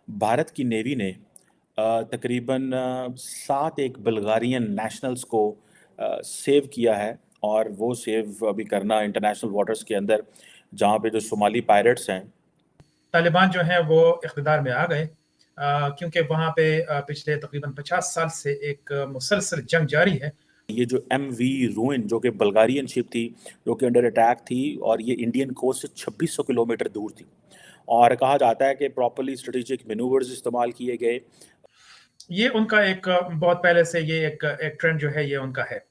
भारत की नेवी ने तकरीबन 7 एक बल्गारियन नेशनल्स को सेव किया है, और वो सेव अभी करना इंटरनेशनल वाटर्स के अंदर, जहाँ पे जो सोमाली पायरेट्स हैं। तालिबान जो हैं वो इक़्तिदार में आ गए, क्योंकि वहाँ पे पिछले तकरीबन 50 साल से एक मुसलसल जंग जारी है। ये जो MV रूइन जो कि बल्गारियन शिप थी, जो कि अंडर अटैक थी, और ये इंडियन कोस्ट से 2600 किलोमीटर दूर थी, और कहा जाता है कि प्रॉपरली स्ट्रेटेजिक मैनूवर्स इस्तेमाल किए गए। ये उनका एक बहुत पहले से ये एक ट्रेंड जो है ये उनका है।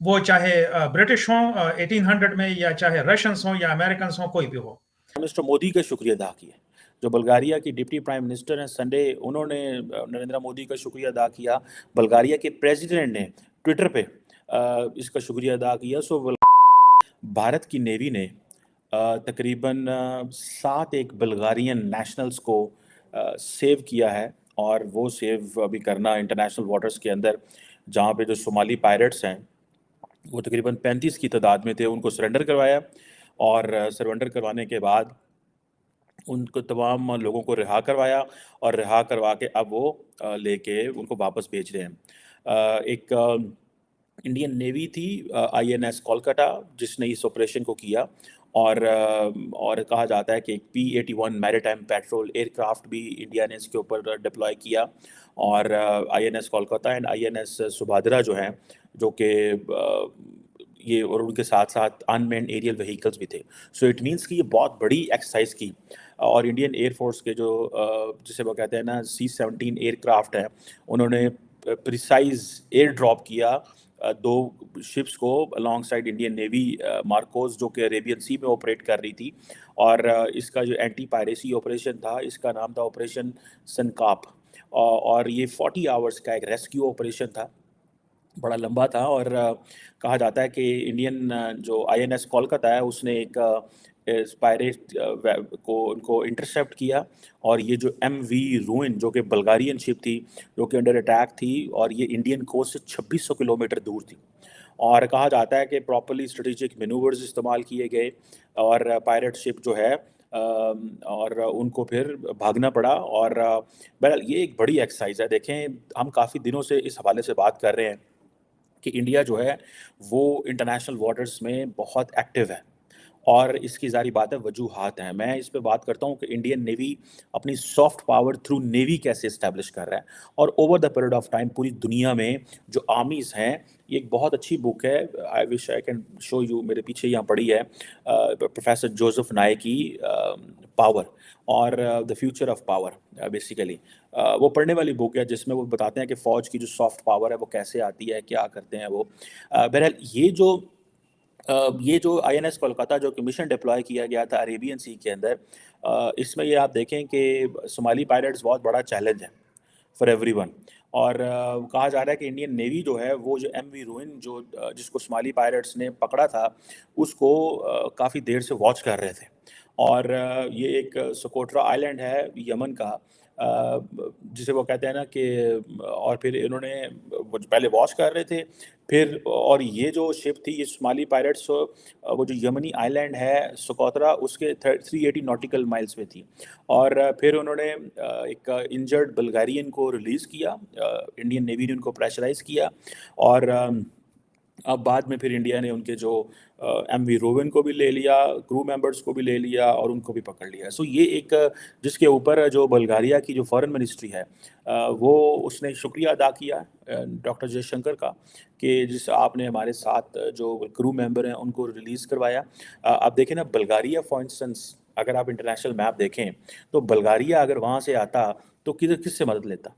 वो चाहे ब्रिटिश हों 1800 में, या चाहे रशियंस हों या अमेरिकन हों, कोई भी हो। मिस्टर मोदी का शुक्रिया अदा किया। जो बल्गारिया की डिप्टी प्राइम मिनिस्टर हैं संडे, उन्होंने नरेंद्र मोदी का शुक्रिया अदा किया। बल्गारिया के प्रेसिडेंट ने ट्विटर पे इसका शुक्रिया अदा किया। भारत की नेवी ने तकरीबन 7 एक बल्गारियन नेशनल्स को सेव किया है, और वो सेव अभी करना इंटरनेशनल वाटर्स के अंदर, जहाँ पे जो सोमाली पायरेट्स हैं वो तकरीबन 35 की तादाद में थे, उनको सरेंडर करवाया, और सरेंडर करवाने के बाद उनको तमाम लोगों को रिहा करवाया, और रिहा करवा के अब वो लेके उनको वापस भेज रहे हैं। एक इंडियन नेवी थी INS कोलकाता, जिसने इस ऑपरेशन को किया, और कहा जाता है कि एक P-81 मैरीटाइम पेट्रोल एयरक्राफ्ट भी इंडिया ने इसके ऊपर डिप्लॉय किया, और INS कोलकाता एंड INS सुभाद्रा जो हैं, जो कि ये, और उनके साथ साथ अनमैन्ड एरियल व्हीकल्स भी थे। सो इट मीन्स कि ये बहुत बड़ी एक्सरसाइज की, और इंडियन एयरफोर्स के जो जिसे वो कहते हैं ना C-17 एयरक्राफ्ट है, उन्होंने प्रिसाइज एयर ड्रॉप किया 2 शिप्स को along side Indian navy Marcos, जो कि अरेबियन सी में ऑपरेट कर रही थी, और इसका जो एंटी पायरेसी ऑपरेशन था, इसका नाम था ऑपरेशन सनकाप, और ये 40 आवर्स का एक रेस्क्यू ऑपरेशन था, बड़ा लंबा था, और कहा जाता है कि इंडियन जो INS कोलकाता है, उसने एक पायरेट को उनको इंटरसेप्ट किया, और ये जो MV रूइन जो कि बल्गारियन शिप थी, जो कि अंडर अटैक थी, और ये इंडियन कोस्ट से 2600 किलोमीटर दूर थी, और कहा जाता है कि प्रॉपरली स्ट्रेटेजिक मैनूवर्स इस्तेमाल किए गए, और पायरेट शिप जो है और उनको फिर भागना पड़ा। और बहरहाल ये एक बड़ी एक्सरसाइज है। देखें, हम काफ़ी दिनों से इस हवाले से बात कर रहे हैं कि इंडिया जो है वो इंटरनेशनल वाटर्स में बहुत एक्टिव है, और इसकी ज़ाहिर बात है वजूहात हैं। मैं इस पे बात करता हूँ कि इंडियन नेवी अपनी सॉफ्ट पावर थ्रू नेवी कैसे इस्टेब्लिश कर रहा है, और over the period of time पूरी दुनिया में जो आर्मीज़ हैं, ये एक बहुत अच्छी बुक है, I wish I can show you, मेरे पीछे यहाँ पड़ी है, प्रोफेसर जोसेफ नाय की पावर और the future of power. Basically वो पढ़ने वाली बुक है, जिसमें वो बताते हैं कि फ़ौज की जो सॉफ्ट पावर है वो कैसे आती है, क्या करते हैं वो। बहरहाल ये जो INS कोलकाता जो कि मिशन डिप्लॉय किया गया था अरेबियन सी के अंदर, इसमें ये आप देखें कि सोमाली पायरेट्स बहुत बड़ा चैलेंज है फॉर एवरीवन, और कहा जा रहा है कि इंडियन नेवी जो है वो जो MV रूइन जो जिसको सोमाली पायरेट्स ने पकड़ा था, उसको काफ़ी देर से वॉच कर रहे थे, और ये एक सोकोट्रा आइलैंड है यमन का, जिसे वो कहते हैं ना कि, और फिर इन्होंने वो पहले वॉच कर रहे थे, फिर, और ये जो शिप थी ये सोमाली पायरेट्स वो जो यमनी आइलैंड है सोकोत्रा, उसके 380 नॉटिकल माइल्स पे थी, और फिर उन्होंने एक इंजर्ड बल्गारियन को रिलीज़ किया, इंडियन नेवी ने उनको प्रेशराइज़ किया, और अब बाद में फिर इंडिया ने उनके जो MV रोवन को भी ले लिया, क्रू मेंबर्स को भी ले लिया, और उनको भी पकड़ लिया। सो ये एक जिसके ऊपर जो बल्गारिया की जो फॉरेन मिनिस्ट्री है, वो उसने शुक्रिया अदा किया डॉक्टर जयशंकर का, कि जिस आपने हमारे साथ जो क्रू मेंबर हैं उनको रिलीज़ करवाया। आप देखें ना, बल्गारिया फॉर इंस्टेंस, अगर आप इंटरनेशनल मैप देखें, तो बल्गारिया अगर वहाँ से आता तो किससे मदद लेता?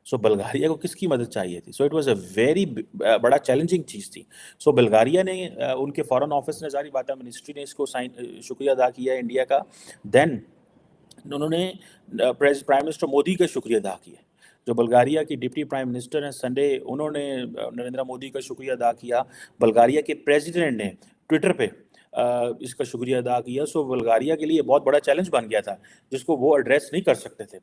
सो बल्गारिया को किसकी मदद चाहिए थी? So it was a very बड़ा चैलेंजिंग चीज़ थी। सो बल्गारिया ने उनके फॉरेन ऑफिस ने, ज़ाहिर बात है मिनिस्ट्री ने इसको शुक्रिया अदा किया इंडिया का। देन उन्होंने प्राइम मिनिस्टर मोदी का शुक्रिया अदा किया। जो बल्गारिया की डिप्टी प्राइम मिनिस्टर हैं संडे, उन्होंने नरेंद्र मोदी का शुक्रिया अदा किया। बल्गारिया के प्रेसिडेंट ने ट्विटर पे इसका शुक्रिया अदा किया। सो बल्गारिया के लिए बहुत बड़ा चैलेंज बन गया था, जिसको वो एड्रेस नहीं कर सकते थे।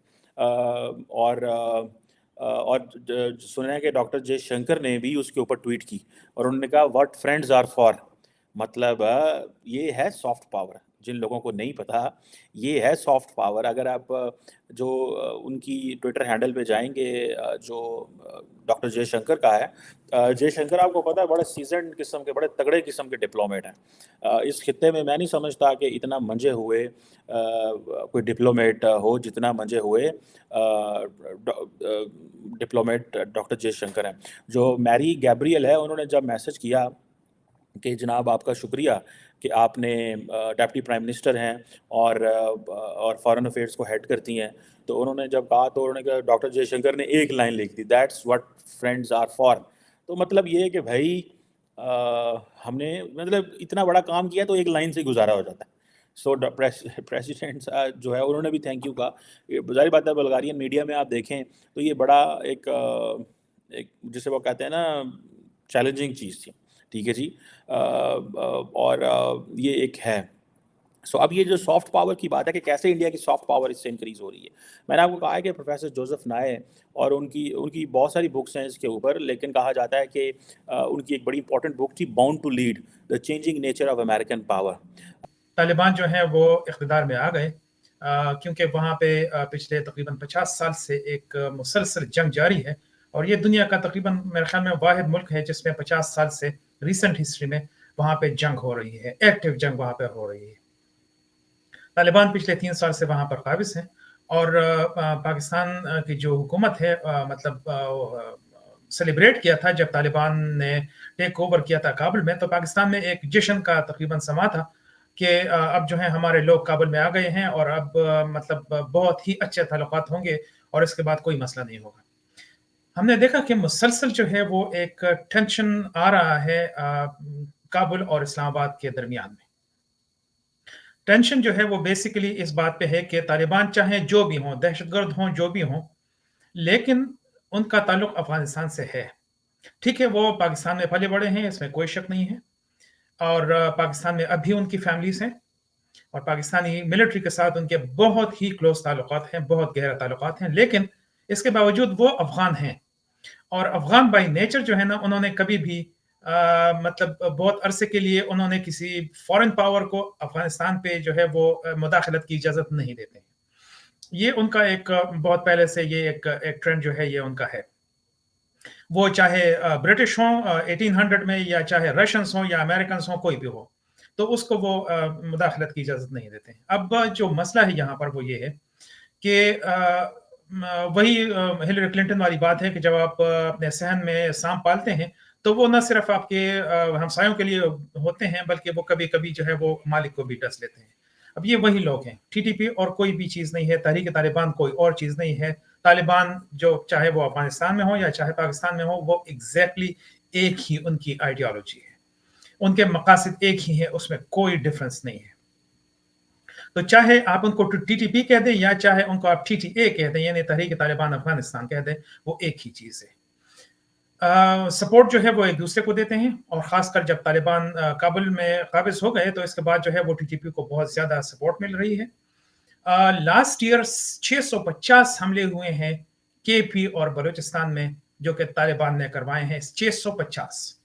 और सुना है कि डॉक्टर जयशंकर ने भी उसके ऊपर ट्वीट की, और उन्होंने कहा व्हाट फ्रेंड्स आर फॉर, मतलब ये है सॉफ्ट पावर, جن لوگوں کو نہیں پتا، یہ ہے سافٹ پاور. اگر آپ جو ان کی ٹویٹر ہینڈل پہ جائیں گے، جو ڈاکٹر جے شنکر کا ہے، جے شنکر آپ کو پتا ہے بڑے سیزنڈ قسم کے، بڑے تگڑے قسم کے ڈپلومیٹ ہیں. اس خطے میں نہیں سمجھتا کہ اتنا منجے ہوئے کوئی ڈپلومیٹ ہو جتنا منجے ہوئے ڈپلومیٹ ڈاکٹر جے شنکر ہیں. جو میری گیبریل ہے، انہوں نے جب میسج کیا کہ جناب آپ کا شکریہ کہ آپ نے ڈپٹی پرائم منسٹر ہیں اور فارن افیئرس کو ہیڈ کرتی ہیں، تو انہوں نے جب کہا تو انہوں نے کہا ڈاکٹر جے شنکر نے ایک لائن لکھ دی، that's what friends are for. تو مطلب یہ ہے کہ بھائی ہم نے مطلب اتنا بڑا کام کیا تو ایک لائن سے گزارا ہو جاتا ہے. سو پریزیڈنٹ جو ہے انہوں نے بھی تھینک یو کہا. ظاہر بات ہے بلغارین میڈیا میں آپ دیکھیں تو یہ بڑا ایک جسے وہ کہتے ہیں نا چیلنجنگ چیز تھی. ٹھیک ہے جی. اور یہ ایک ہے. سو اب یہ جو سافٹ پاور کی بات ہے کہ کیسے انڈیا کی سافٹ پاور اس سے انکریز ہو رہی ہے، میں نے آپ کو کہا ہے کہ پروفیسر جوزف نائے اور ان کی بہت ساری بکس ہیں اس کے اوپر، لیکن کہا جاتا ہے کہ ان کی ایک بڑی امپورٹنٹ بک تھی bound to lead the changing nature of American power. Taliban جو ہیں وہ اقتدار میں آ گئے کیونکہ وہاں پہ پچھلے تقریباً 50 سال سے ایک مسلسل جنگ جاری ہے، اور یہ دنیا کا تقریباً میرے خیال میں واحد ملک ہے جس میں 50 سال سے ریسنٹ ہسٹری میں وہاں پہ جنگ ہو رہی ہے، ایکٹیو جنگ وہاں پہ ہو رہی ہے. طالبان پچھلے 3 سال سے وہاں پر قابض ہیں، اور پاکستان کی جو حکومت ہے مطلب سیلیبریٹ کیا تھا جب طالبان نے ٹیک اوور کیا تھا کابل میں، تو پاکستان میں ایک جشن کا تقریباً سما تھا کہ اب جو ہے ہمارے لوگ کابل میں آ گئے ہیں اور اب مطلب بہت ہی اچھے تعلقات ہوں گے اور اس کے بعد کوئی مسئلہ نہیں ہوگا. ہم نے دیکھا کہ مسلسل جو ہے وہ ایک ٹینشن آ رہا ہے کابل اور اسلام آباد کے درمیان میں. ٹینشن جو ہے وہ بیسیکلی اس بات پہ ہے کہ طالبان چاہیں جو بھی ہوں، دہشت گرد ہوں، جو بھی ہوں، لیکن ان کا تعلق افغانستان سے ہے. ٹھیک ہے، وہ پاکستان میں پلے بڑے ہیں، اس میں کوئی شک نہیں ہے، اور پاکستان میں اب بھی ان کی فیملیز ہیں، اور پاکستانی ملٹری کے ساتھ ان کے بہت ہی کلوز تعلقات ہیں، بہت گہرے تعلقات ہیں، لیکن اس کے باوجود وہ افغان ہیں. اور افغان بائی نیچر جو ہے نا، انہوں نے کبھی بھی مطلب بہت عرصے کے لیے انہوں نے کسی فورن پاور کو افغانستان پہ جو ہے وہ مداخلت کی اجازت نہیں دیتے. یہ ان کا ایک بہت پہلے سے یہ ایک ٹرینڈ جو ہے یہ ان کا ہے. وہ چاہے برٹش ہوں 1800 میں، یا چاہے رشنس ہوں یا امریکنس ہوں، کوئی بھی ہو، تو اس کو وہ مداخلت کی اجازت نہیں دیتے ہیں. اب جو مسئلہ ہے یہاں پر وہ یہ ہے کہ وہی ہلری کلنٹن والی بات ہے کہ جب آپ اپنے صحن میں سانپ پالتے ہیں تو وہ نہ صرف آپ کے ہمسایوں کے لیے ہوتے ہیں بلکہ وہ کبھی کبھی جو ہے وہ مالک کو بھی ڈس لیتے ہیں. اب یہ وہی لوگ ہیں. ٹی ٹی پی اور کوئی بھی چیز نہیں ہے، تحریک طالبان کوئی اور چیز نہیں ہے. طالبان جو چاہے وہ افغانستان میں ہو یا چاہے پاکستان میں ہو، وہ ایگزیکٹلی ایک ہی ان کی آئیڈیالوجی ہے، ان کے مقاصد ایک ہی ہیں، اس میں کوئی ڈفرنس نہیں ہے. تو چاہے آپ ان کو ٹی ٹی پی کہہ دیں یا چاہے ان کو آپ ٹی ٹی اے کہہ دیں، یعنی تحریک طالبان افغانستان کہہ دیں، وہ ایک ہی چیز ہے. سپورٹ جو ہے وہ ایک دوسرے کو دیتے ہیں، اور خاص کر جب طالبان کابل میں قابض ہو گئے تو اس کے بعد جو ہے وہ ٹی ٹی پی کو بہت زیادہ سپورٹ مل رہی ہے. لاسٹ ایئر 650 حملے ہوئے ہیں کے پی اور بلوچستان میں جو کہ طالبان نے کروائے ہیں. 650